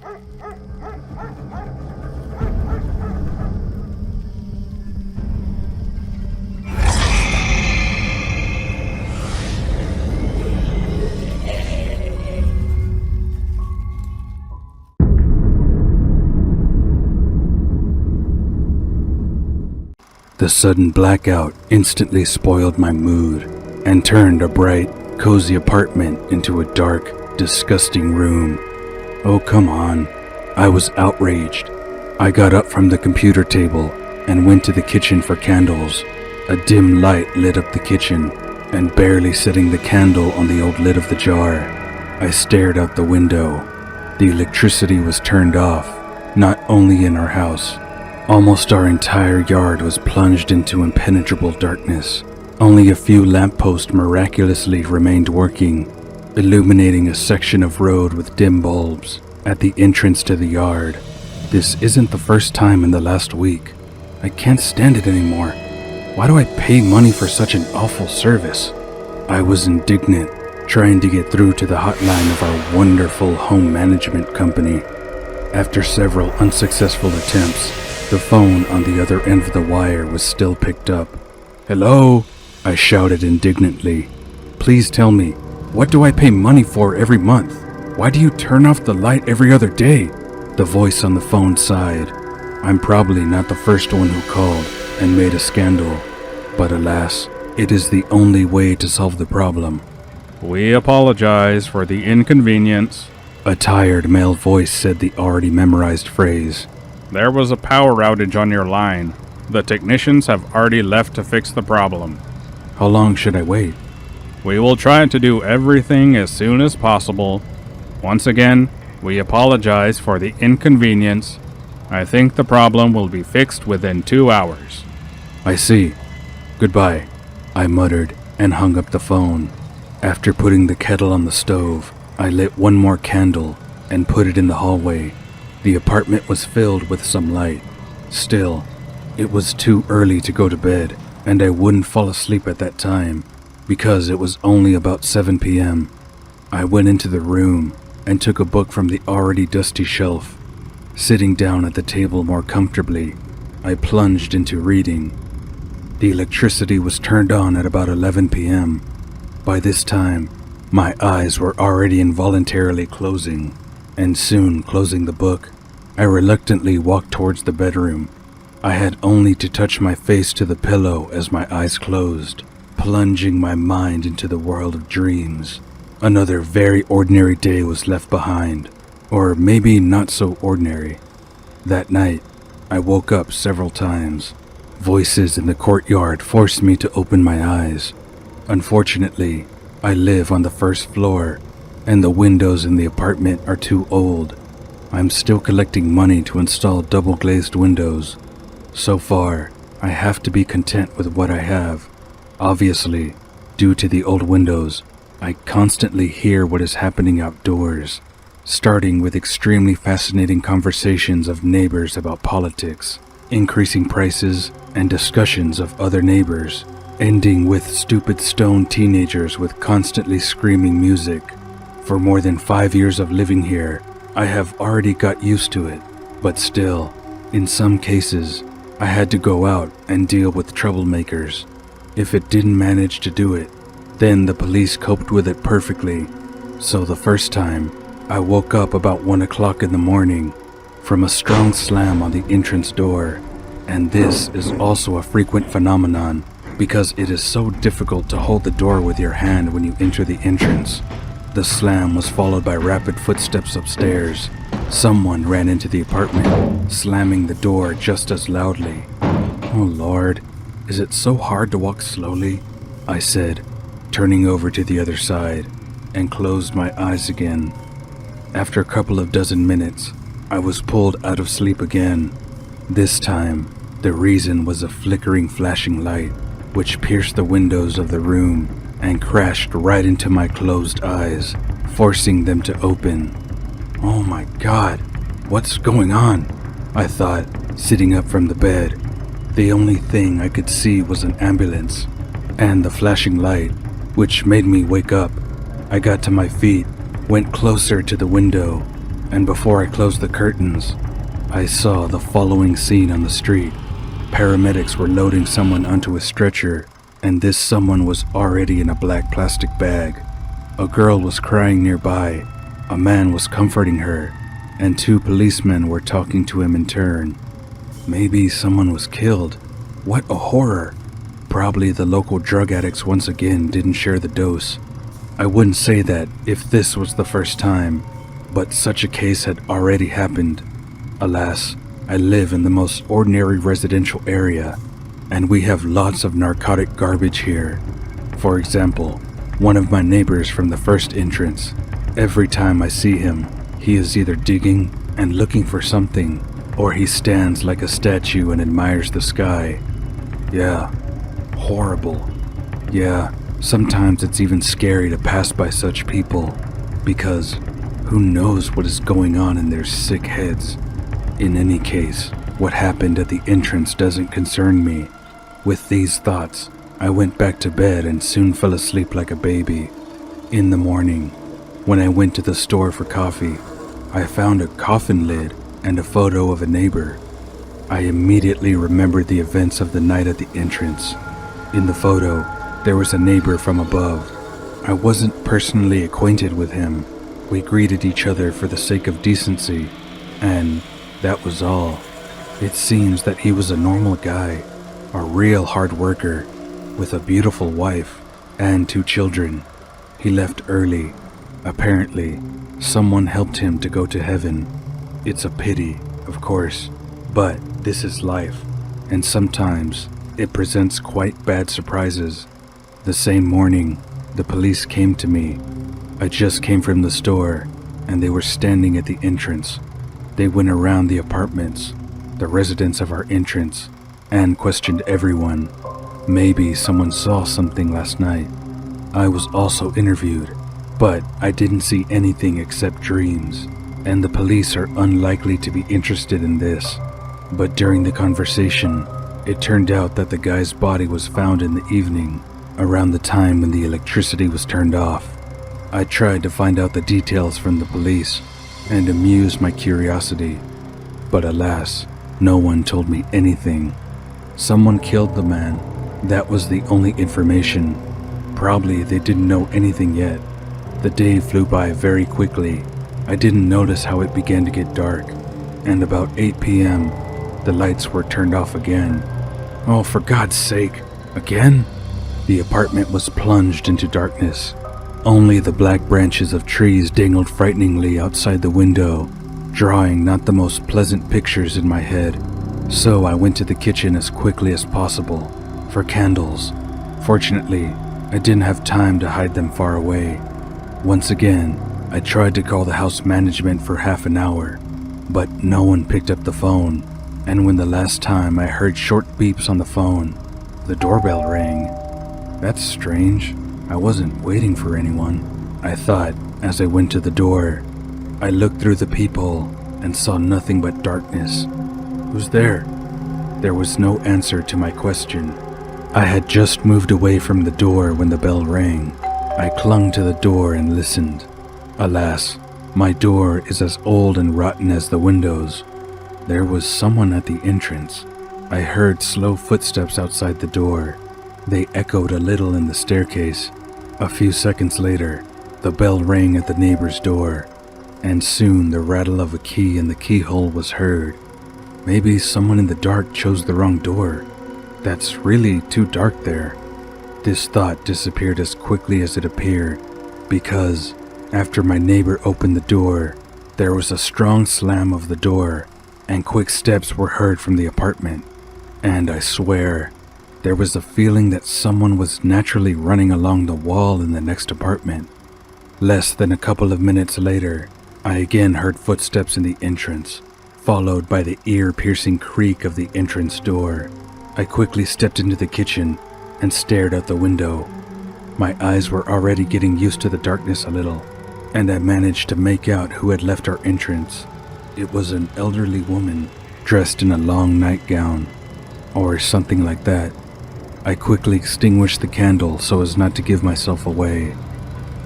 The sudden blackout instantly spoiled my mood and turned a bright, cozy apartment into a dark, disgusting room. Oh, come on. I was outraged. I got up from the computer table and went to the kitchen for candles. A dim light lit up the kitchen, and barely setting the candle on the old lid of the jar, I stared out the window. The electricity was turned off, not only in our house. Almost our entire yard was plunged into impenetrable darkness. Only a few lampposts miraculously remained working, illuminating a section of road with dim bulbs at the entrance to the yard. This isn't the first time in the last week. I can't stand it anymore. Why do I pay money for such an awful service? I was indignant, trying to get through to the hotline of our wonderful home management company. After several unsuccessful attempts, the phone on the other end of the wire was still picked up. "Hello?" I shouted indignantly. "Please tell me, what do I pay money for every month? Why do you turn off the light every other day?" The voice on the phone sighed. I'm probably not the first one who called and made a scandal, but alas, it is the only way to solve the problem. "We apologize for the inconvenience," a tired male voice said the already memorized phrase. "There was a power outage on your line. The technicians have already left to fix the problem. How long should I wait? We will try to do everything as soon as possible. Once again, we apologize for the inconvenience. I think the problem will be fixed within 2 hours. I see. Goodbye," I muttered and hung up the phone. After putting the kettle on the stove, I lit one more candle and put it in the hallway. The apartment was filled with some light. Still, it was too early to go to bed, and I wouldn't fall asleep at that time, because it was only about 7 p.m. I went into the room and took a book from the already dusty shelf. Sitting down at the table more comfortably, I plunged into reading. The electricity was turned on at about 11 p.m. By this time, my eyes were already involuntarily closing, and soon closing the book, I reluctantly walked towards the bedroom. I had only to touch my face to the pillow as my eyes closed, plunging my mind into the world of dreams. Another very ordinary day was left behind, or maybe not so ordinary. That night, I woke up several times. Voices in the courtyard forced me to open my eyes. Unfortunately, I live on the first floor, and the windows in the apartment are too old. I'm still collecting money to install double-glazed windows. So far, I have to be content with what I have. Obviously, due to the old windows, I constantly hear what is happening outdoors, starting with extremely fascinating conversations of neighbors about politics, increasing prices, and discussions of other neighbors, ending with stupid stone teenagers with constantly screaming music. For more than 5 years of living here, I have already got used to it, but still, in some cases, I had to go out and deal with troublemakers. If it didn't manage to do it, then the police coped with it perfectly. So the first time, I woke up about 1 o'clock in the morning from a strong slam on the entrance door, and this is also a frequent phenomenon because it is so difficult to hold the door with your hand when you enter the entrance. The slam was followed by rapid footsteps upstairs. Someone ran into the apartment, slamming the door just as loudly. "Oh Lord, is it so hard to walk slowly?" I said, turning over to the other side, and closed my eyes again. After a couple of dozen minutes, I was pulled out of sleep again. This time, the reason was a flickering flashing light, which pierced the windows of the room and crashed right into my closed eyes, forcing them to open. Oh my God, what's going on? I thought, sitting up from the bed. The only thing I could see was an ambulance and the flashing light, which made me wake up. I got to my feet, went closer to the window, and before I closed the curtains, I saw the following scene on the street. Paramedics were loading someone onto a stretcher, and this someone was already in a black plastic bag. A girl was crying nearby, a man was comforting her, and 2 policemen were talking to him in turn. Maybe someone was killed. What a horror! Probably the local drug addicts once again didn't share the dose. I wouldn't say that if this was the first time, but such a case had already happened. Alas, I live in the most ordinary residential area, and we have lots of narcotic garbage here. For example, one of my neighbors from the first entrance, every time I see him, he is either digging and looking for something, or he stands like a statue and admires the sky. Yeah, horrible. Yeah, sometimes it's even scary to pass by such people, because who knows what is going on in their sick heads. In any case, what happened at the entrance doesn't concern me. With these thoughts, I went back to bed and soon fell asleep like a baby. In the morning, when I went to the store for coffee, I found a coffin lid and a photo of a neighbor. I immediately remembered the events of the night at the entrance. In the photo, there was a neighbor from above. I wasn't personally acquainted with him. We greeted each other for the sake of decency, and that was all. It seems that he was a normal guy, a real hard worker, with a beautiful wife and 2 children. He left early. Apparently, someone helped him to go to heaven. It's a pity, of course, but this is life, and sometimes it presents quite bad surprises. The same morning, the police came to me. I just came from the store, and they were standing at the entrance. They went around the apartments, the residents of our entrance, and questioned everyone. Maybe someone saw something last night. I was also interviewed, but I didn't see anything except dreams, and the police are unlikely to be interested in this. But during the conversation, it turned out that the guy's body was found in the evening, around the time when the electricity was turned off. I tried to find out the details from the police and amuse my curiosity, but alas, no one told me anything. Someone killed the man. That was the only information. Probably they didn't know anything yet. The day flew by very quickly. I didn't notice how it began to get dark, and about 8 p.m., the lights were turned off again. Oh, for God's sake, again? The apartment was plunged into darkness. Only the black branches of trees dangled frighteningly outside the window, drawing not the most pleasant pictures in my head. So I went to the kitchen as quickly as possible for candles. Fortunately, I didn't have time to hide them far away. Once again, I tried to call the house management for half an hour, but no one picked up the phone. And when the last time I heard short beeps on the phone, the doorbell rang. That's strange. I wasn't waiting for anyone, I thought as I went to the door. I looked through the peephole and saw nothing but darkness. Who's there? There was no answer to my question. I had just moved away from the door when the bell rang. I clung to the door and listened. Alas, my door is as old and rotten as the windows. There was someone at the entrance. I heard slow footsteps outside the door. They echoed a little in the staircase. A few seconds later, the bell rang at the neighbor's door, and soon the rattle of a key in the keyhole was heard. Maybe someone in the dark chose the wrong door. That's really too dark there. This thought disappeared as quickly as it appeared, because after my neighbor opened the door, there was a strong slam of the door, and quick steps were heard from the apartment. And I swear, there was a feeling that someone was naturally running along the wall in the next apartment. Less than a couple of minutes later, I again heard footsteps in the entrance, followed by the ear-piercing creak of the entrance door. I quickly stepped into the kitchen and stared out the window. My eyes were already getting used to the darkness a little, and I managed to make out who had left our entrance. It was an elderly woman, dressed in a long nightgown, or something like that. I quickly extinguished the candle so as not to give myself away.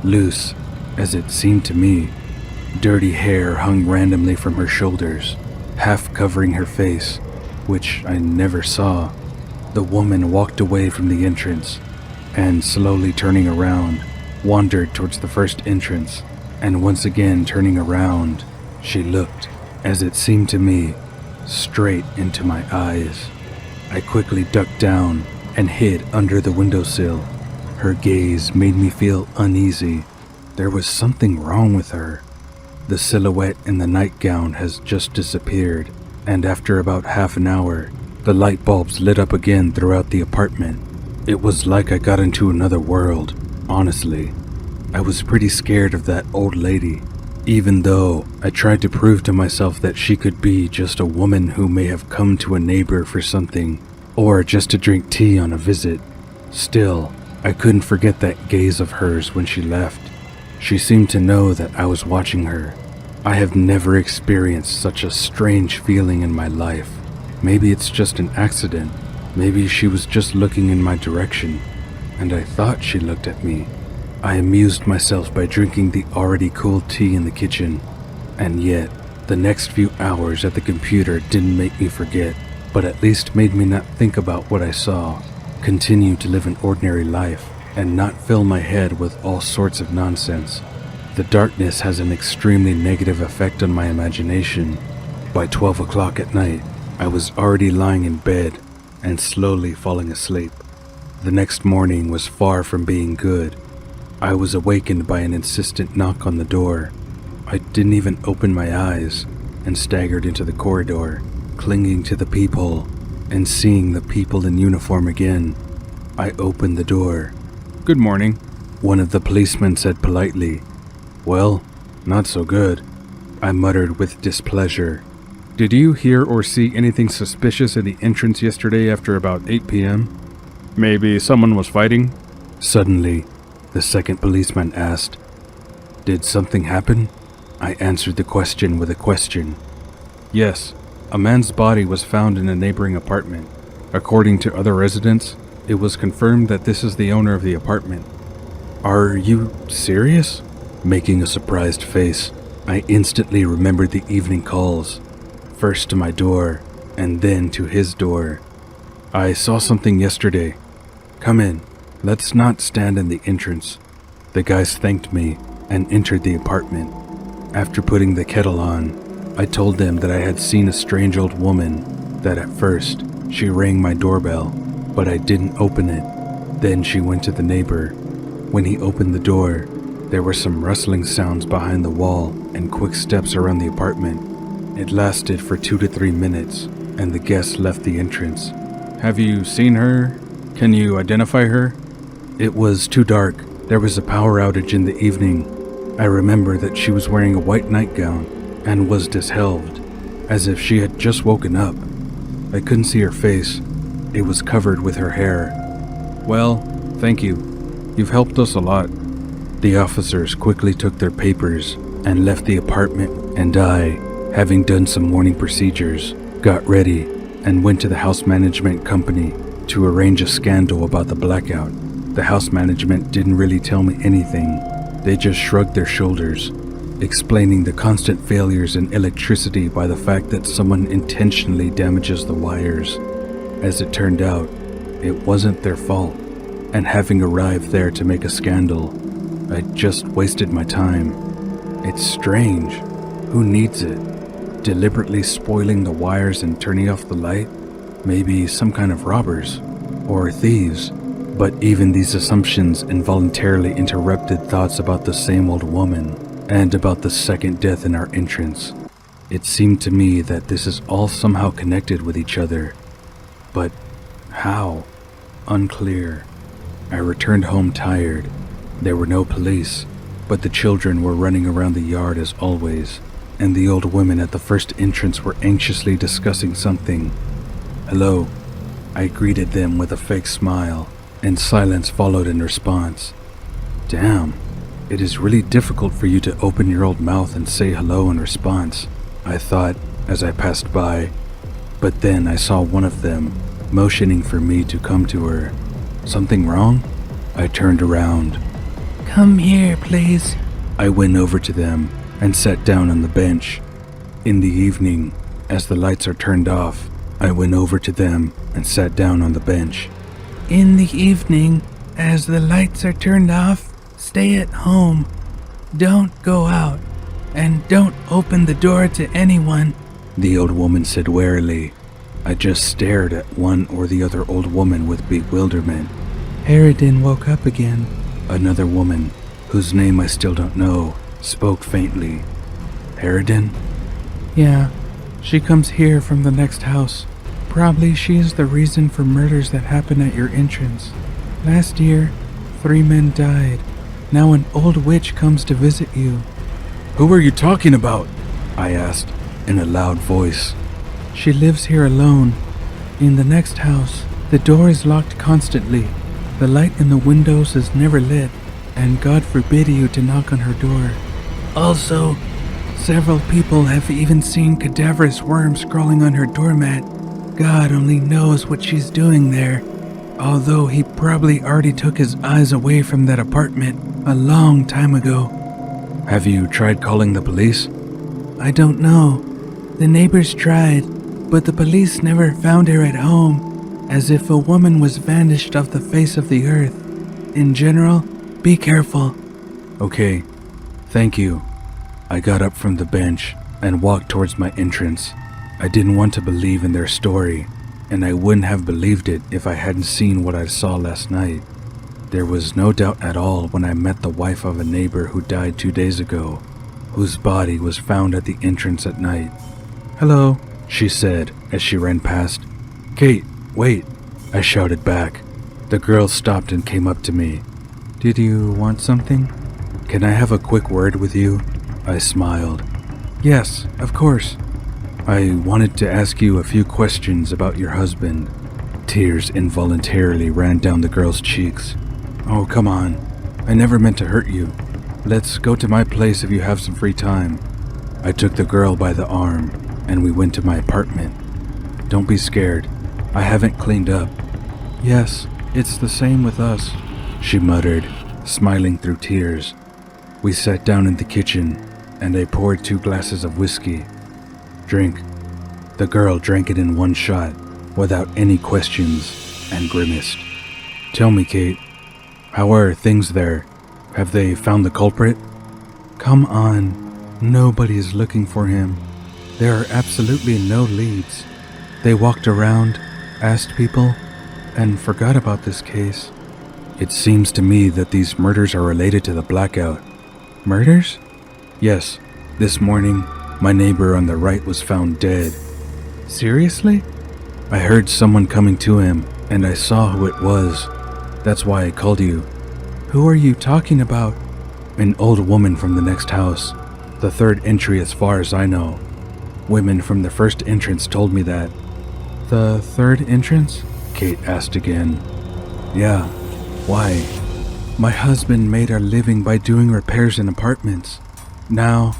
Loose, as it seemed to me, Dirty hair hung randomly from her shoulders, half covering her face, which I never saw. The woman walked away from the entrance and, slowly turning around, wandered towards the first entrance, and once again turning around, she looked, as it seemed to me, straight into my eyes. I quickly ducked down and hid under the windowsill. Her gaze made me feel uneasy. There was something wrong with her. The silhouette in the nightgown has just disappeared, and after about half an hour, the light bulbs lit up again throughout the apartment. It was like I got into another world, honestly. I was pretty scared of that old lady, even though I tried to prove to myself that she could be just a woman who may have come to a neighbor for something, or just to drink tea on a visit. Still, I couldn't forget that gaze of hers when she left. She seemed to know that I was watching her. I have never experienced such a strange feeling in my life. Maybe it's just an accident. Maybe she was just looking in my direction, and I thought she looked at me. I amused myself by drinking the already cooled tea in the kitchen, and yet, the next few hours at the computer didn't make me forget, but at least made me not think about what I saw, continue to live an ordinary life, and not fill my head with all sorts of nonsense. The darkness has an extremely negative effect on my imagination. By 12 o'clock at night, I was already lying in bed and slowly falling asleep. The next morning was far from being good. I was awakened by an insistent knock on the door. I didn't even open my eyes and staggered into the corridor, clinging to the peephole and seeing the people in uniform again. I opened the door. Good morning. One of the policemen said politely. Well, not so good, I muttered with displeasure. Did you hear or see anything suspicious in the entrance yesterday after about 8 p.m.? Maybe someone was fighting? Suddenly, the second policeman asked. Did something happen? I answered the question with a question. Yes, a man's body was found in a neighboring apartment. According to other residents, it was confirmed that this is the owner of the apartment. Are you serious? Making a surprised face, I instantly remembered the evening calls, first to my door and then to his door. I saw something yesterday. Come in. Let's not stand in the entrance. The guys thanked me and entered the apartment. After putting the kettle on, I told them that I had seen a strange old woman, that at first she rang my doorbell, but I didn't open it. Then she went to the neighbor. When he opened the door, there were some rustling sounds behind the wall and quick steps around the apartment. It lasted for 2 to 3 minutes, and the guests left the entrance. Have you seen her? Can you identify her? It was too dark. There was a power outage in the evening. I remember that she was wearing a white nightgown and was disheveled, as if she had just woken up. I couldn't see her face. It was covered with her hair. Well, thank you. You've helped us a lot. The officers quickly took their papers and left the apartment, and I, having done some morning procedures, got ready and went to the house management company to arrange a scandal about the blackout. The house management didn't really tell me anything. They just shrugged their shoulders, explaining the constant failures in electricity by the fact that someone intentionally damages the wires. As it turned out, it wasn't their fault, and having arrived there to make a scandal, I just wasted my time. It's strange. Who needs it? Deliberately spoiling the wires and turning off the light? Maybe some kind of robbers or thieves. But even these assumptions involuntarily interrupted thoughts about the same old woman and about the second death in our entrance. It seemed to me that this is all somehow connected with each other. But how? Unclear. I returned home tired. There were no police, but the children were running around the yard as always, and the old women at the first entrance were anxiously discussing something. Hello. I greeted them with a fake smile, and silence followed in response. Damn, it is really difficult for you to open your old mouth and say hello in response, I thought as I passed by. But then I saw one of them motioning for me to come to her. Something wrong? I turned around. Come here, please. I went over to them and sat down on the bench. In the evening, as the lights are turned off, I went over to them and sat down on the bench. In the evening, as the lights are turned off, stay at home. Don't go out, and don't open the door to anyone, the old woman said warily. I just stared at one or the other old woman with bewilderment. Harridan woke up again. Another woman, whose name I still don't know, spoke faintly. Harridan? Yeah, she comes here from the next house. Probably she is the reason for murders that happen at your entrance. Last year, 3 men died. Now an old witch comes to visit you. Who are you talking about? I asked in a loud voice. She lives here alone. In the next house, the door is locked constantly. The light in the windows is never lit, and God forbid you to knock on her door. Also, several people have even seen cadaverous worms crawling on her doormat. God only knows what she's doing there, although he probably already took his eyes away from that apartment a long time ago. Have you tried calling the police? I don't know. The neighbors tried, but the police never found her at home, as if a woman was vanished off the face of the earth. In general, be careful. Okay, thank you. I got up from the bench and walked towards my entrance. I didn't want to believe in their story, and I wouldn't have believed it if I hadn't seen what I saw last night. There was no doubt at all when I met the wife of a neighbor who died 2 days ago, whose body was found at the entrance at night. Hello, she said as she ran past. Kate, wait, I shouted back. The girl stopped and came up to me. Did you want something? Can I have a quick word with you? I smiled. Yes, of course. I wanted to ask you a few questions about your husband. Tears involuntarily ran down the girl's cheeks. Oh, come on. I never meant to hurt you. Let's go to my place if you have some free time. I took the girl by the arm, and we went to my apartment. Don't be scared. I haven't cleaned up. Yes, it's the same with us, she muttered, smiling through tears. We sat down in the kitchen, and I poured 2 glasses of whiskey. Drink. The girl drank it in one shot, without any questions, and grimaced. Tell me, Kate, how are things there? Have they found the culprit? Come on. Nobody is looking for him. There are absolutely no leads. They walked around, asked people, and forgot about this case. It seems to me that these murders are related to the Blackout. Murders? Yes. This morning, my neighbor on the right was found dead. Seriously? I heard someone coming to him, and I saw who it was. That's why I called you. Who are you talking about? An old woman from the next house. The 3rd entry as far as I know. Women from the first entrance told me that. The 3rd entrance? Kate asked again. Yeah. Why? My husband made our living by doing repairs in apartments. Now,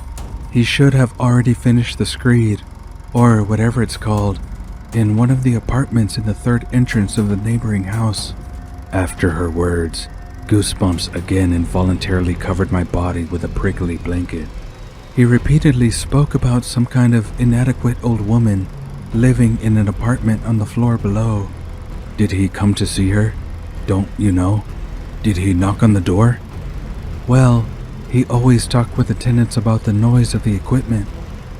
he should have already finished the screed, or whatever it's called, in one of the apartments in the 3rd entrance of the neighboring house. After her words, goosebumps again involuntarily covered my body with a prickly blanket. He repeatedly spoke about some kind of inadequate old woman living in an apartment on the floor below. Did he come to see her? Don't you know? Did he knock on the door? Well, he always talked with the tenants about the noise of the equipment,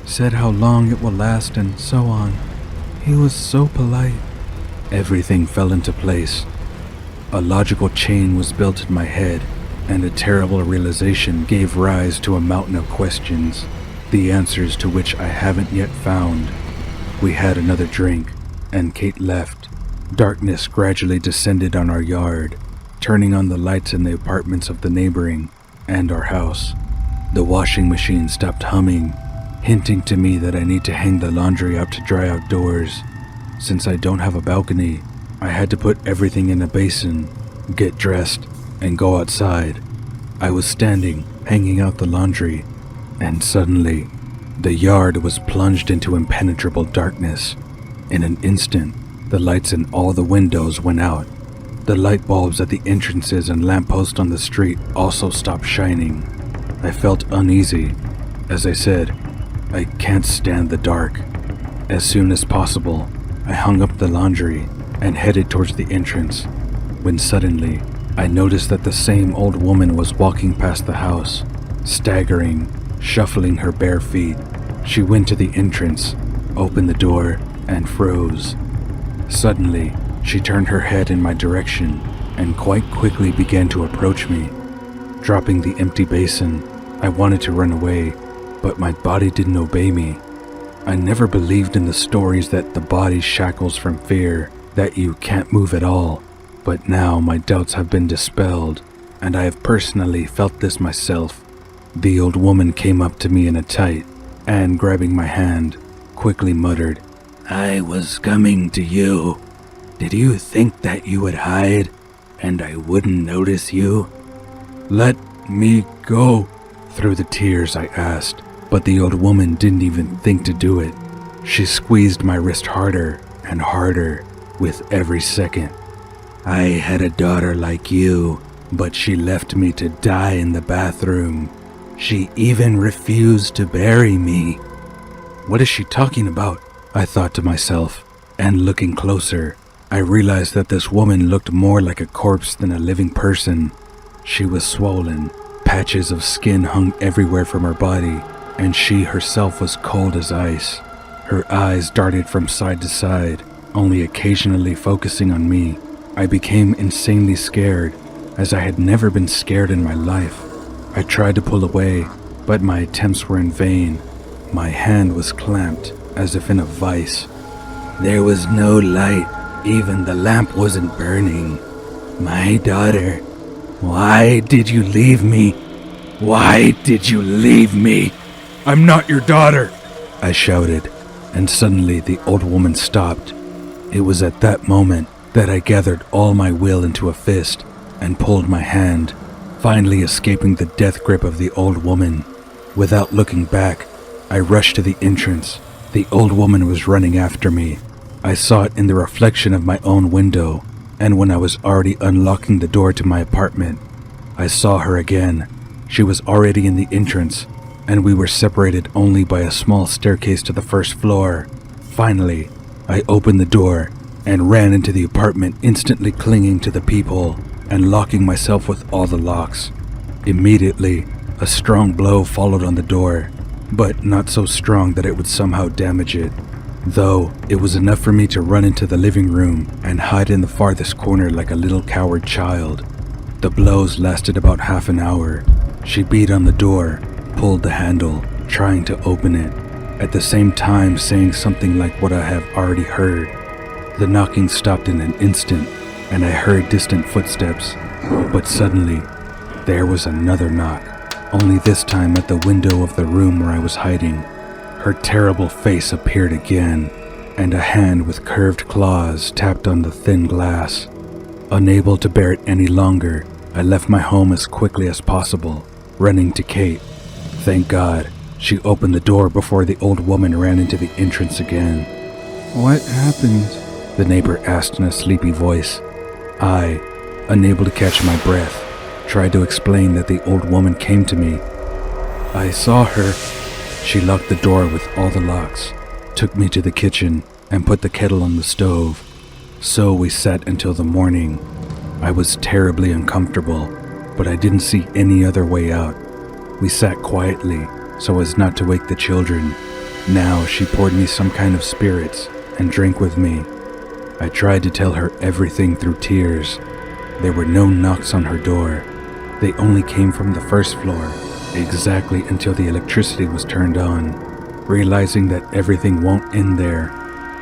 said how long it will last and so on. He was so polite. Everything fell into place. A logical chain was built in my head, and a terrible realization gave rise to a mountain of questions, the answers to which I haven't yet found. We had another drink, and Kate left. Darkness gradually descended on our yard, turning on the lights in the apartments of the neighboring and our house. The washing machine stopped humming, hinting to me that I need to hang the laundry out to dry outdoors. Since I don't have a balcony, I had to put everything in a basin, get dressed, and go outside. I was standing, hanging out the laundry, and suddenly, the yard was plunged into impenetrable darkness. In an instant, the lights in all the windows went out. The light bulbs at the entrances and lampposts on the street also stopped shining. I felt uneasy. As I said, I can't stand the dark. As soon as possible, I hung up the laundry and headed towards the entrance, when suddenly I noticed that the same old woman was walking past the house, staggering, shuffling her bare feet. She went to the entrance, opened the door, and froze. Suddenly, she turned her head in my direction and quite quickly began to approach me. Dropping the empty basin, I wanted to run away, but my body didn't obey me. I never believed in the stories that the body shackles from fear, that you can't move at all, but now my doubts have been dispelled, and I have personally felt this myself. The old woman came up to me in a tight, and grabbing my hand, quickly muttered, "I was coming to you. Did you think that you would hide, and I wouldn't notice you?" "Let me go." Through the tears I asked, but the old woman didn't even think to do it. She squeezed my wrist harder and harder with every second. "I had a daughter like you, but she left me to die in the bathroom. She even refused to bury me." What is she talking about? I thought to myself, and looking closer, I realized that this woman looked more like a corpse than a living person. She was swollen, patches of skin hung everywhere from her body, and she herself was cold as ice. Her eyes darted from side to side, only occasionally focusing on me. I became insanely scared, as I had never been scared in my life. I tried to pull away, but my attempts were in vain. My hand was clamped, as if in a vice. There was no light, even the lamp wasn't burning. "My daughter, why did you leave me? Why did you leave me?" "I'm not your daughter," I shouted, and suddenly the old woman stopped. It was at that moment that I gathered all my will into a fist and pulled my hand, finally escaping the death grip of the old woman. Without looking back, I rushed to the entrance. The old woman was running after me. I saw it in the reflection of my own window, and when I was already unlocking the door to my apartment, I saw her again. She was already in the entrance, and we were separated only by a small staircase to the first floor. Finally, I opened the door and ran into the apartment, instantly clinging to the peephole and locking myself with all the locks. Immediately, a strong blow followed on the door, but not so strong that it would somehow damage it, though it was enough for me to run into the living room and hide in the farthest corner like a little coward child. The blows lasted about half an hour. She beat on the door, pulled the handle, trying to open it, at the same time saying something like what I have already heard. The knocking stopped in an instant, and I heard distant footsteps, but suddenly, there was another knock, only this time at the window of the room where I was hiding. Her terrible face appeared again, and a hand with curved claws tapped on the thin glass. Unable to bear it any longer, I left my home as quickly as possible, running to Kate. Thank God, she opened the door before the old woman ran into the entrance again. "What happened?" the neighbor asked in a sleepy voice. I, unable to catch my breath, tried to explain that the old woman came to me. "I saw her." She locked the door with all the locks, took me to the kitchen, and put the kettle on the stove. So we sat until the morning. I was terribly uncomfortable, but I didn't see any other way out. We sat quietly so as not to wake the children. Now she poured me some kind of spirits and drank with me. I tried to tell her everything through tears. There were no knocks on her door. They only came from the first floor, exactly until the electricity was turned on. Realizing that everything won't end there,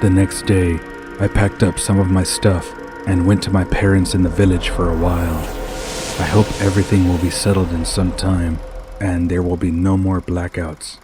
the next day I packed up some of my stuff and went to my parents in the village for a while. I hope everything will be settled in some time and there will be no more blackouts.